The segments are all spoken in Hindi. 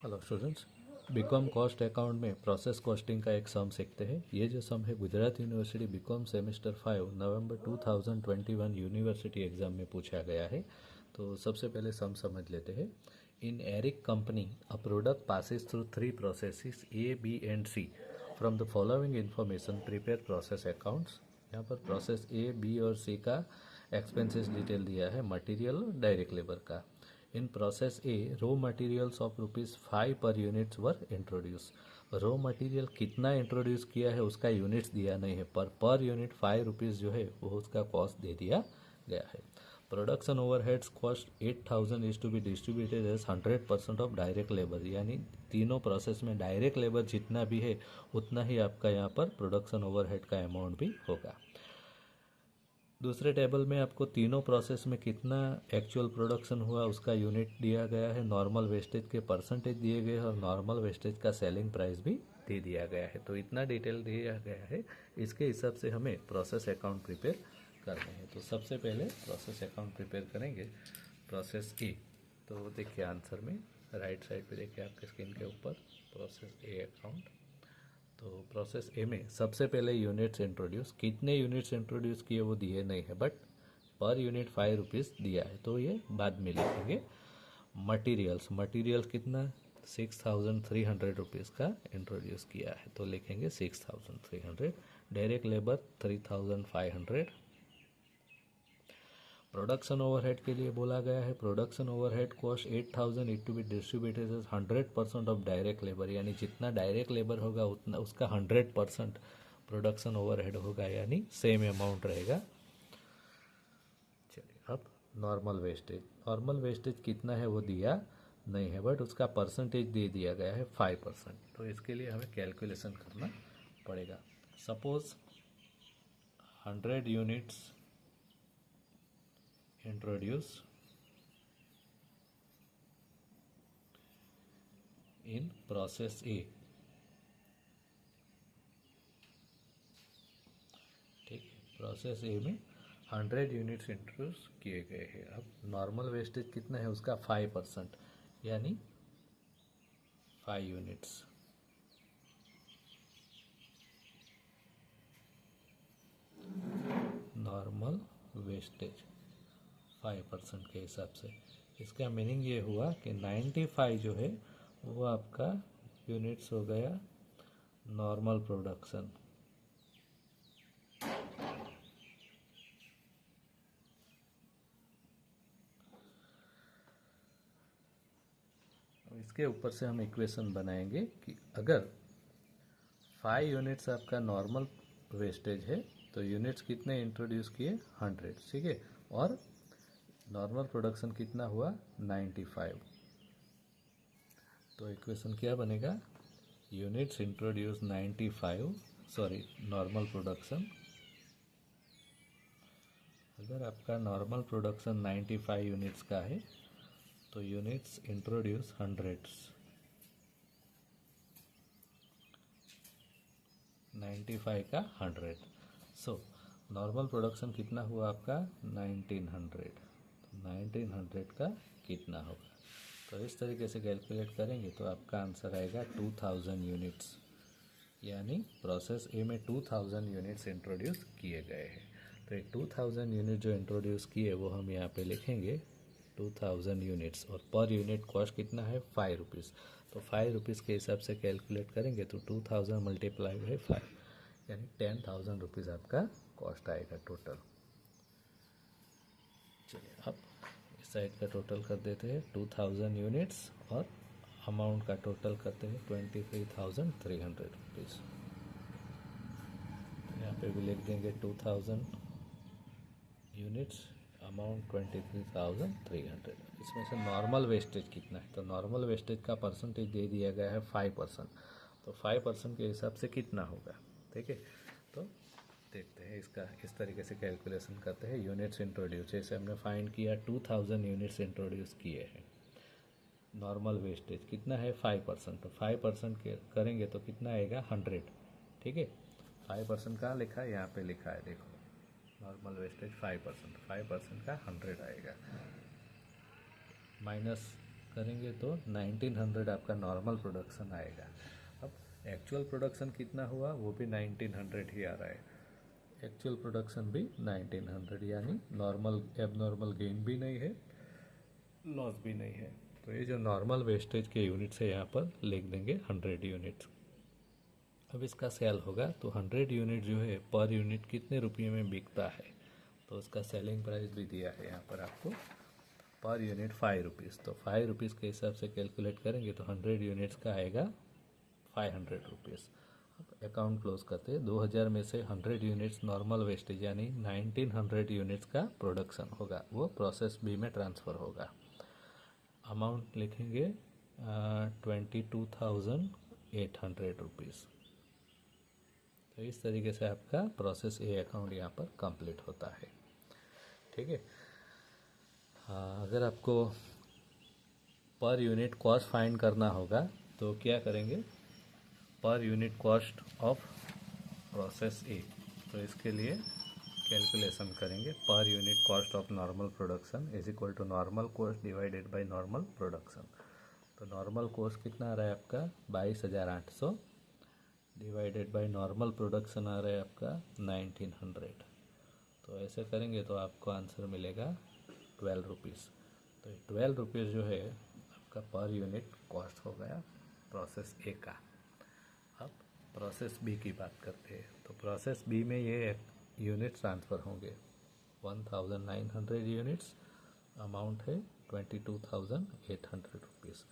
Hello students, BCom cost account में प्रोसेस कॉस्टिंग का एक सम सीखते हैं। ये जो सम है गुजरात यूनिवर्सिटी बीकॉम सेमेस्टर 5 नवंबर 2021 यूनिवर्सिटी एग्जाम में पूछा गया है। तो सबसे पहले सम समझ लेते हैं। In Eric company a product passes through 3 processes A B and C from the following information prepare process accounts. यहाँ पर प्रोसेस ए बी और सी का एक्सपेंसेस डिटेल दिया है, मटेरियल और डायरेक्ट लेबर का। In process A, raw materials of ₹5 per units were introduced। Raw material कितना इंट्रोड्यूस किया है उसका यूनिट्स दिया नहीं है, पर यूनिट ₹5 जो है वो उसका कॉस्ट दे दिया गया है। Production overheads cost 8,000 is to be distributed as 100% of direct labour, यानी तीनों प्रोसेस में डायरेक्ट लेबर जितना भी है उतना ही आपका यहाँ पर प्रोडक्शन ओवरहेड का अमाउंट भी होगा। दूसरे टेबल में आपको तीनों प्रोसेस में कितना एक्चुअल प्रोडक्शन हुआ उसका यूनिट दिया गया है, नॉर्मल वेस्टेज के परसेंटेज दिए गए हैं और नॉर्मल वेस्टेज का सेलिंग प्राइस भी दे दिया गया है। तो इतना डिटेल दिया गया है, इसके हिसाब से हमें प्रोसेस अकाउंट प्रिपेयर करने हैं। तो सबसे पहले प्रोसेस अकाउंट प्रिपेयर करेंगे, प्रोसेस ए। तो देखिए आंसर में राइट साइड पे देखिए आपके स्क्रीन के ऊपर प्रोसेस ए अकाउंट। तो प्रोसेस ए में सबसे पहले यूनिट्स इंट्रोड्यूस, कितने यूनिट्स इंट्रोड्यूस किए वो दिए नहीं है, बट पर यूनिट ₹5 दिया है, तो ये बाद में लिखेंगे। मटीरियल्स कितना 6,300 का इंट्रोड्यूस किया है, तो लिखेंगे 6,300। Direct labour 3,500। प्रोडक्शन ओवरहेड के लिए बोला गया है, production overhead cost 8,000 it to be distributed as 100% of direct labour, यानी जितना डायरेक्ट लेबर होगा उतना उसका 100% प्रोडक्शन ओवरहेड होगा, यानी सेम अमाउंट रहेगा। चलिए अब नॉर्मल वेस्टेज कितना है वो दिया नहीं है, बट उसका परसेंटेज दे दिया गया है 5%। तो इसके लिए हमें कैलकुलेशन करना पड़ेगा। Suppose 100 units introduce in process ए, ठीक है। प्रोसेस ए में 100 यूनिट्स इंट्रोड्यूस किए गए हैं। अब नॉर्मल वेस्टेज कितना है उसका 5%, यानी 5 यूनिट्स। नॉर्मल वेस्टेज 5% के हिसाब से, इसका मीनिंग ये हुआ कि 95 जो है वो आपका यूनिट्स हो गया नॉर्मल प्रोडक्शन। इसके ऊपर से हम इक्वेशन बनाएंगे कि अगर 5 यूनिट्स आपका नॉर्मल वेस्टेज है तो यूनिट्स कितने इंट्रोड्यूस किए 100, ठीक है, और नॉर्मल प्रोडक्शन कितना हुआ 95। तो इक्वेशन क्या बनेगा, units introduce 95, sorry normal production, अगर आपका नॉर्मल प्रोडक्शन 95 यूनिट्स का है तो यूनिट्स इंट्रोड्यूस हंड्रेड्स, 95 का 100। सो नॉर्मल प्रोडक्शन कितना हुआ आपका 1900, तो 1900 का कितना होगा। तो इस तरीके से कैलकुलेट करेंगे तो आपका आंसर आएगा 2000 यूनिट्स, यानी प्रोसेस ए में 2000 यूनिट्स इंट्रोड्यूस किए गए हैं। तो एक 2000 यूनिट जो इंट्रोड्यूस किए वो हम यहाँ पे लिखेंगे 2000 यूनिट्स, और पर यूनिट कॉस्ट कितना है ₹5। तो ₹5 के हिसाब से कैलकुलेट करेंगे तो 2000 मल्टीप्लाई बाई 5, यानी 10,000 रुपीज़ आपका कॉस्ट आएगा टोटल। चलिए अब इस साइड का टोटल कर देते हैं 2000 यूनिट्स, और अमाउंट का टोटल करते हैं 23,300 रुपीज़। यहाँ पे भी लिख देंगे 2000 यूनिट्स, अमाउंट 23,300। इसमें से नॉर्मल वेस्टेज कितना है, तो नॉर्मल वेस्टेज का परसेंटेज दे दिया गया है 5%, तो 5% के हिसाब से कितना होगा, ठीक है। तो देखते हैं इसका, इस तरीके से कैलकुलेशन करते हैं। यूनिट्स इंट्रोड्यूस, जैसे हमने फाइंड किया 2000 यूनिट्स इंट्रोड्यूस किए हैं, नॉर्मल वेस्टेज कितना है 5%, तो 5% के करेंगे तो कितना आएगा 100, ठीक है। 5% कहाँ लिखा है, यहाँ पे लिखा है, देखो नॉर्मल वेस्टेज 5%, 5% का 100 आएगा, माइनस करेंगे तो 1900 आपका नॉर्मल प्रोडक्शन आएगा। अब एक्चुअल प्रोडक्शन कितना हुआ वो भी 1900 ही आ रहा है, एक्चुअल प्रोडक्शन भी 1900, यानी नॉर्मल एबनॉर्मल गेन भी नहीं है, लॉस भी नहीं है। तो ये जो नॉर्मल वेस्टेज के यूनिट्स है यहाँ पर लिख देंगे 100 यूनिट्स। अब इसका सेल होगा तो 100 यूनिट जो है पर यूनिट कितने रुपये में बिकता है, तो उसका सेलिंग प्राइस भी दिया है यहाँ पर आपको, पर यूनिट 5 रुपीज़। तो 5 रुपीज़ के हिसाब से कैलकुलेट करेंगे तो 100 यूनिट्स का आएगा 500 रुपीज़। अब अकाउंट क्लोज करते हैं। 2000 में से 100 यूनिट्स नॉर्मल वेस्टेज यानी 1900 यूनिट्स का प्रोडक्शन होगा, वो प्रोसेस बी में ट्रांसफ़र होगा। अमाउंट लिखेंगे 22,800 रुपीज़। तो इस तरीके से आपका प्रोसेस ए अकाउंट यहाँ पर कंप्लीट होता है। ठीक है। हाँ, अगर आपको पर यूनिट कॉस्ट फाइंड करना होगा तो क्या करेंगे, per unit cost of process A, तो इसके लिए कैलकुलेशन करेंगे per unit cost of normal production is equal to normal cost divided by normal production. तो नॉर्मल कॉस्ट कितना आ रहा है आपका 22,800 डिवाइडेड बाय नॉर्मल प्रोडक्शन आ रहा है आपका 1900। तो ऐसे करेंगे तो आपको आंसर मिलेगा 12 रुपीज़। तो 12 रुपीज़ जो है आपका पर यूनिट कॉस्ट हो गया प्रोसेस ए का। अब प्रोसेस बी की बात करते हैं। तो प्रोसेस बी में ये यूनिट ट्रांसफ़र होंगे 1900 यूनिट्स, अमाउंट है 22,800 रुपीज़।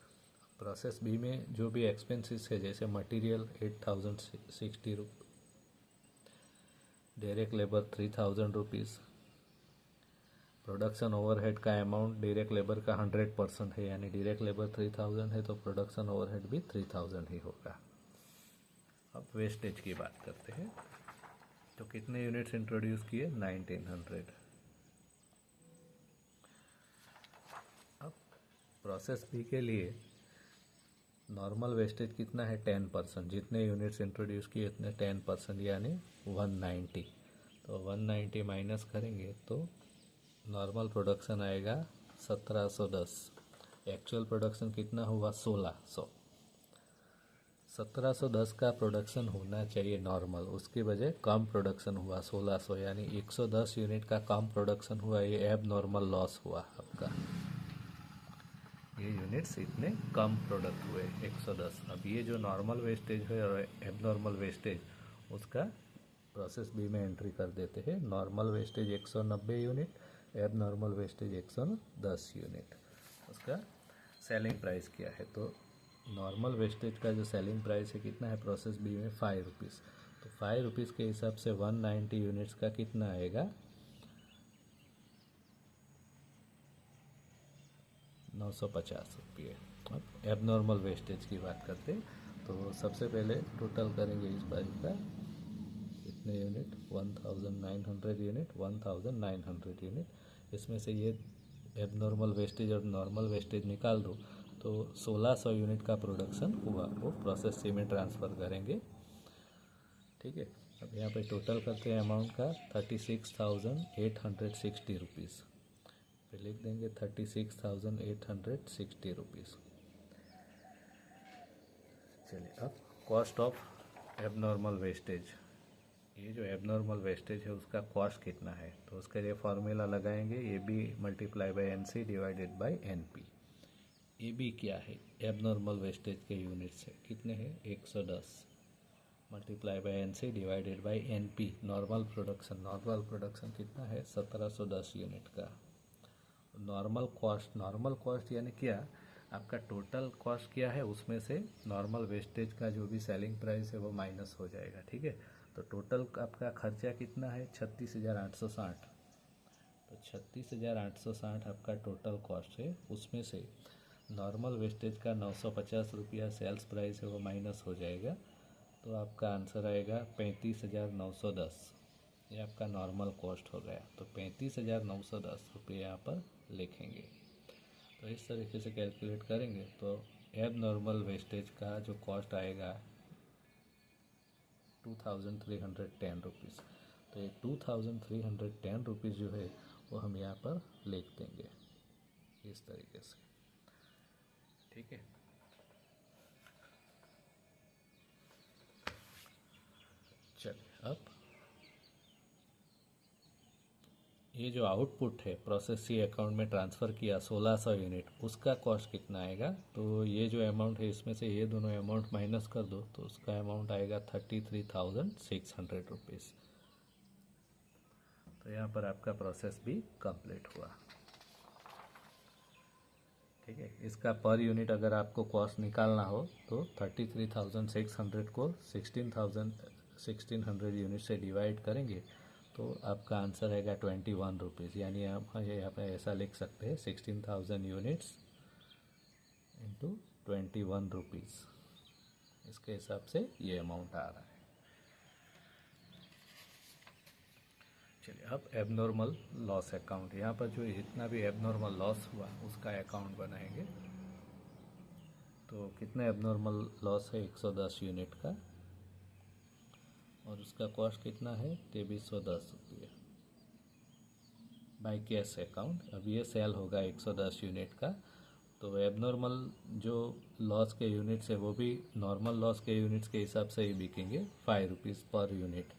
प्रोसेस बी में जो भी एक्सपेंसेस है जैसे material 8,060 rupees, direct labour 3,000 rupees, production overhead का अमाउंट डायरेक्ट लेबर का 100% है, यानी डायरेक्ट लेबर 3,000 है तो प्रोडक्शन ओवरहेड भी 3,000 ही होगा। अब वेस्टेज की बात करते हैं। तो कितने यूनिट्स इंट्रोड्यूस किए 1900। अब प्रोसेस बी के लिए नॉर्मल वेस्टेज कितना है 10%, जितने यूनिट्स इंट्रोड्यूस किए उतने 10% यानी 190। तो 190 माइनस करेंगे तो नॉर्मल प्रोडक्शन आएगा 1710, एक्चुअल प्रोडक्शन कितना हुआ 1600। 1710 का प्रोडक्शन होना चाहिए नॉर्मल, उसकी वजह कम प्रोडक्शन हुआ 1600, यानी 110 यूनिट का कम प्रोडक्शन हुआ, ये एब नॉर्मल लॉस हुआ आपका, ये यूनिट्स इतने कम प्रोडक्ट हुए 110। अब ये जो नॉर्मल वेस्टेज है और एबनॉर्मल वेस्टेज उसका प्रोसेस बी में एंट्री कर देते हैं। Normal wastage 190 unit, abnormal wastage 110 unit. उसका सेलिंग प्राइस क्या है, तो नॉर्मल वेस्टेज का जो सेलिंग प्राइस है कितना है प्रोसेस बी में 5 रुपीज़। तो 5 रुपीज़ के हिसाब से 190 यूनिट्स का कितना आएगा 950 रुपये। अब एबनॉर्मल वेस्टेज की बात करते तो सबसे पहले टोटल करेंगे इस बारी का कितने यूनिट 1900 यूनिट, 1900 यूनिट, इसमें से ये एबनॉर्मल वेस्टेज और नॉर्मल वेस्टेज निकाल दो तो 1600 यूनिट का प्रोडक्शन हुआ, वो प्रोसेस सी में ट्रांसफ़र करेंगे। ठीक है। अब यहाँ पे टोटल करते हैं अमाउंट का 36,860 रुपीज़, पे लिख देंगे 36,860 रुपीज़। चलिए अब कॉस्ट ऑफ एबनॉर्मल वेस्टेज, ये जो एबनॉर्मल वेस्टेज है उसका कॉस्ट कितना है, तो उसके लिए फार्मूला लगाएंगे A B multiply by N C divided by N P. A B क्या है एबनॉर्मल वेस्टेज के यूनिट्स है कितने हैं 110, multiply by N C divided by N P normal production कितना है 1710 यूनिट का। नॉर्मल कॉस्ट यानी क्या आपका टोटल कॉस्ट क्या है उसमें से नॉर्मल वेस्टेज का जो भी सेलिंग प्राइस है वो माइनस हो जाएगा। ठीक है। तो टोटल आपका खर्चा कितना है 36,860, तो 36,860 आपका टोटल कॉस्ट है, उसमें से नॉर्मल वेस्टेज का 950 रुपया सेल्स प्राइस है वो माइनस हो जाएगा, तो आपका आंसर आएगा 35,910। ये आपका नॉर्मल कॉस्ट हो गया, तो 35,910 रुपये यहाँ पर लिखेंगे। तो इस तरीके से कैलकुलेट करेंगे तो एब नॉर्मल वेस्टेज का जो कॉस्ट आएगा 2,310 रुपीज़। तो ये 2,310 रुपीज़ जो है वो हम यहाँ पर लिख देंगे इस तरीके से। ठीक है। चलिए अब ये जो आउटपुट है प्रोसेस सी अकाउंट में ट्रांसफ़र किया 1600 यूनिट, उसका कॉस्ट कितना आएगा। तो ये जो अमाउंट है इसमें से ये दोनों अमाउंट माइनस कर दो तो उसका अमाउंट आएगा 33,600 रुपीज़। तो यहाँ पर आपका प्रोसेस भी कंप्लीट हुआ। ठीक है, इसका पर यूनिट अगर आपको कॉस्ट निकालना हो तो 33,600 को 1600 यूनिट से डिवाइड करेंगे तो आपका आंसर आएगा 21 रुपीज़। यानी आप यहाँ पे ऐसा लिख सकते हैं 16,000 यूनिट्स इंटू 21 रुपीज़। इसके हिसाब से ये अमाउंट आ रहा है। चलिए अब एबनॉर्मल लॉस अकाउंट, यहाँ पर जो जितना भी एबनॉर्मल लॉस हुआ उसका अकाउंट बनाएंगे। तो कितना एबनॉर्मल लॉस है 110 यूनिट का और उसका कॉस्ट कितना है 2310 रुपये बाई कैश अकाउंट। अब ये सेल होगा 110 यूनिट का। तो एबनॉर्मल जो लॉस के यूनिट्स है वो भी नॉर्मल लॉस के यूनिट्स के हिसाब से ही बिकेंगे, 5 रुपीज़ पर यूनिट।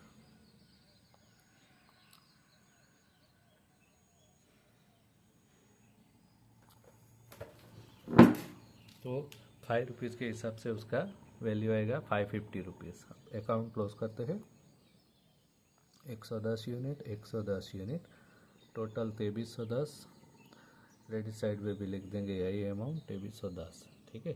तो 5 रुपीज़ के हिसाब से उसका वैल्यू आएगा 550 रुपीज़। अकाउंट क्लोज करते हैं। 110 unit 110 unit total 2310। Credit side में भी लिख देंगे यही अमाउंट 2310। ठीक है,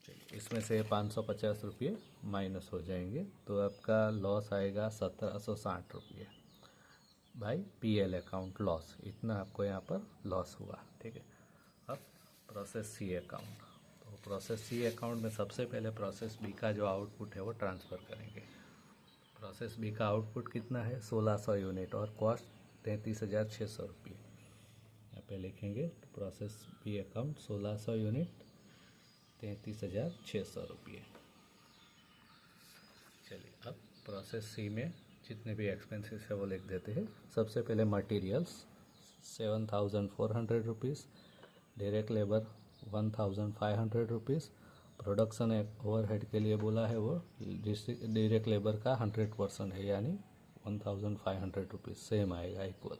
चलिए इसमें से 550 रुपये माइनस हो जाएंगे तो आपका लॉस आएगा 1760 रुपये भाई पीएल अकाउंट लॉस। इतना आपको यहाँ पर लॉस हुआ। ठीक है, अब प्रोसेस सी अकाउंट। तो प्रोसेस सी अकाउंट में सबसे पहले प्रोसेस बी का जो आउटपुट है वो ट्रांसफ़र करेंगे। प्रोसेस बी का आउटपुट कितना है 1600 यूनिट और कॉस्ट 33,600 रुपये। यहाँ पे लिखेंगे तो प्रोसेस बी अकाउंट 1600 यूनिट 33,600 रुपये। चलिए अब प्रोसेस सी में जितने भी एक्सपेंसेस है वो लिख देते हैं। सबसे पहले materials 7,400 rupees, direct labour 1,500 rupees, production overhead के लिए बोला है वो डायरेक्ट लेबर का 100% है यानी 1,500 रुपीज़ सेम आएगा इक्वल।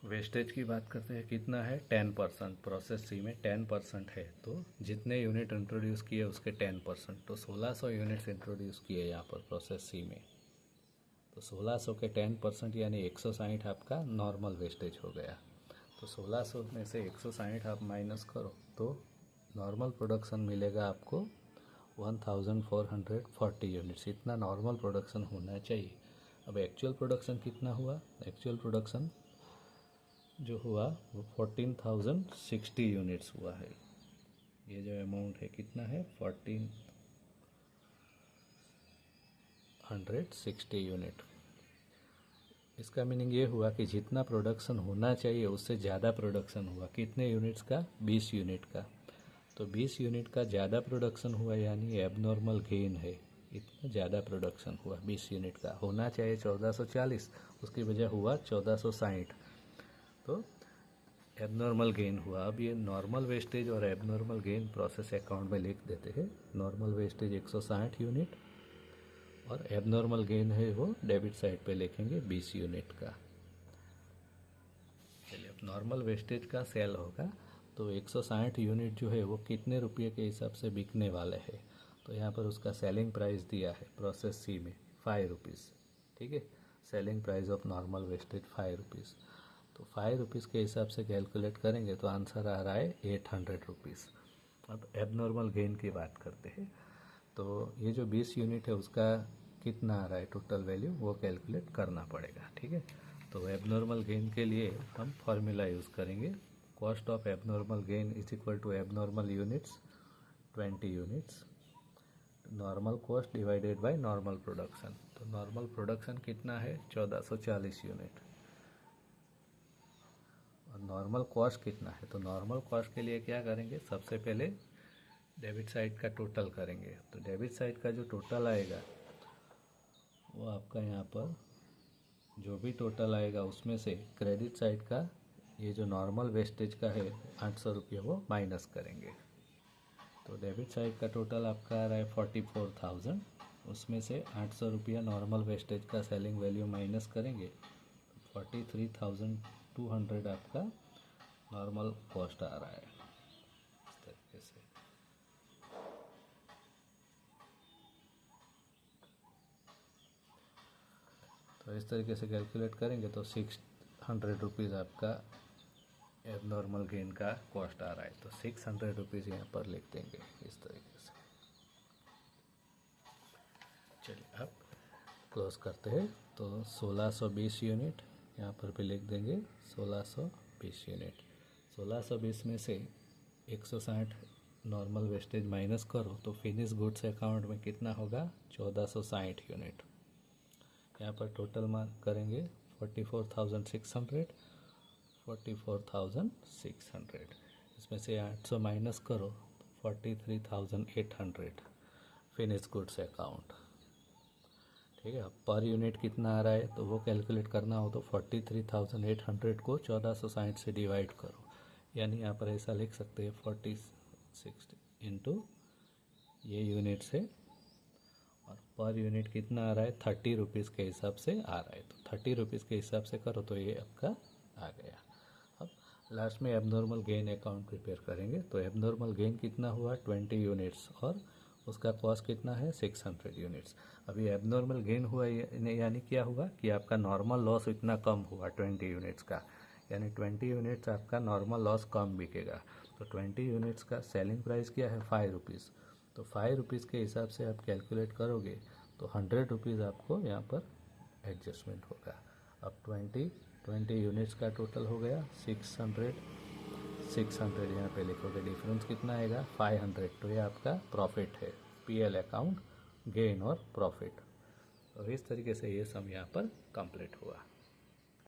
वेस्टेज की बात करते हैं कितना है 10%। प्रोसेस सी में 10% है तो जितने यूनिट इंट्रोड्यूस किए उसके 10%। तो 1600 यूनिट्स इंट्रोड्यूस किए यहाँ पर प्रोसेस सी में। तो 1600 के 10% यानी 160 आपका नॉर्मल वेस्टेज हो गया। तो 1600 में से 160 आप माइनस करो तो नॉर्मल प्रोडक्शन मिलेगा आपको 1440 यूनिट्स। इतना नॉर्मल प्रोडक्शन होना चाहिए। अब एक्चुअल प्रोडक्शन कितना हुआ, एक्चुअल प्रोडक्शन जो हुआ वो 14,060 यूनिट्स हुआ है। ये जो अमाउंट है कितना है 1460 यूनिट। इसका मीनिंग ये हुआ कि जितना प्रोडक्शन होना चाहिए उससे ज़्यादा प्रोडक्शन हुआ। कितने यूनिट्स का 20 यूनिट का। तो 20 यूनिट का ज़्यादा प्रोडक्शन हुआ यानी एबनॉर्मल गेन है। इतना ज़्यादा प्रोडक्शन हुआ 20 यूनिट का, होना चाहिए 1440, उसकी वजह हुआ 1460। तो एबनॉर्मल गेन हुआ। अब ये नॉर्मल वेस्टेज और एबनॉर्मल गेन प्रोसेस अकाउंट में लिख देते हैं। नॉर्मल वेस्टेज 160 यूनिट और एबनॉर्मल गेन है वो डेबिट साइड पे लिखेंगे 20 यूनिट का। चलिए अब नॉर्मल वेस्टेज का सेल होगा तो 160 यूनिट जो है वो कितने रुपये के हिसाब से बिकने वाले हैं। तो यहाँ पर उसका सेलिंग प्राइस दिया है प्रोसेस सी में 5 रुपीज़। ठीक है, selling price of normal wastage 5 rupees. तो 5 रुपीज़ के हिसाब से कैलकुलेट करेंगे तो आंसर आ रहा है 800 रुपीज़। अब एबनॉर्मल गेन की बात करते हैं। तो ये जो 20 यूनिट है उसका कितना आ रहा है टोटल वैल्यू वो कैलकुलेट करना पड़ेगा। ठीक है, तो एबनॉर्मल गेन के लिए हम फार्मूला यूज़ करेंगे। Cost of abnormal gain is equal to abnormal units 20 units normal cost divided by normal production. तो नॉर्मल प्रोडक्शन कितना है 1440 यूनिट और नॉर्मल कॉस्ट कितना है। तो नॉर्मल कॉस्ट के लिए क्या करेंगे, सबसे पहले डेबिट साइड का टोटल करेंगे। तो डेबिट साइड का जो टोटल आएगा वो आपका यहाँ पर जो भी टोटल आएगा उसमें से क्रेडिट साइड का ये जो नॉर्मल वेस्टेज का है 800 रुपये वो माइनस करेंगे। तो डेबिट साइड का टोटल आपका आ रहा है 44,000, उसमें से 800 रुपया नॉर्मल वेस्टेज का सेलिंग वैल्यू माइनस करेंगे, 43,200 आपका नॉर्मल कॉस्ट आ रहा है इस तरीके से। तो इस तरीके से कैलकुलेट करेंगे तो 600 रुपीज़ आपका एबनॉर्मल गेन का कॉस्ट आ रहा है। तो 600 रुपीज़ यहाँ पर लिख देंगे इस तरीके से। चलिए अब क्लोज करते हैं। तो 1620 यूनिट यहाँ पर भी लिख देंगे, 1620 यूनिट। 1620 में से 160 नॉर्मल वेस्टेज माइनस करो तो फिनिश गुड्स अकाउंट में कितना होगा, 1460 यूनिट। यहाँ पर टोटल मार्क करेंगे 44,600, 44,600। इसमें से 800 माइनस करो तो 43,800 फिनिश गुड्स अकाउंट। ठीक है, अब पर यूनिट कितना आ रहा है तो वो कैलकुलेट करना हो तो 43,800 को 1460 से डिवाइड करो, यानी यहाँ पर ऐसा लिख सकते हैं 46 इंटू ये यूनिट से, और पर यूनिट कितना आ रहा है 30 रुपीज़ के हिसाब से आ रहा है। तो 30 रुपीज़ के हिसाब से करो तो ये आपका आ गया। अब लास्ट में एबनॉर्मल गेन अकाउंट प्रिपेयर करेंगे। तो एबनॉर्मल गेन कितना हुआ 20 यूनिट्स, और उसका कॉस्ट कितना है 600 यूनिट्स। अभी एबनॉर्मल गेन हुआ यानी क्या हुआ कि आपका नॉर्मल लॉस इतना कम हुआ 20 यूनिट्स का, यानी 20 यूनिट्स आपका नॉर्मल लॉस कम बिकेगा। तो 20 यूनिट्स का सेलिंग प्राइस क्या है 5 रुपीज़। तो 5 रुपीज़ के हिसाब से आप कैलकुलेट करोगे तो 100 रुपीज़ आपको यहाँ पर एडजस्टमेंट होगा। अब 20 यूनिट्स का टोटल हो गया 600 यहाँ पे लिखोगे, डिफरेंस कितना आएगा 500। तो ये आपका प्रॉफिट है, पीएल अकाउंट गेन और प्रॉफिट। और इस तरीके से ये सम यहाँ पर कंप्लीट हुआ।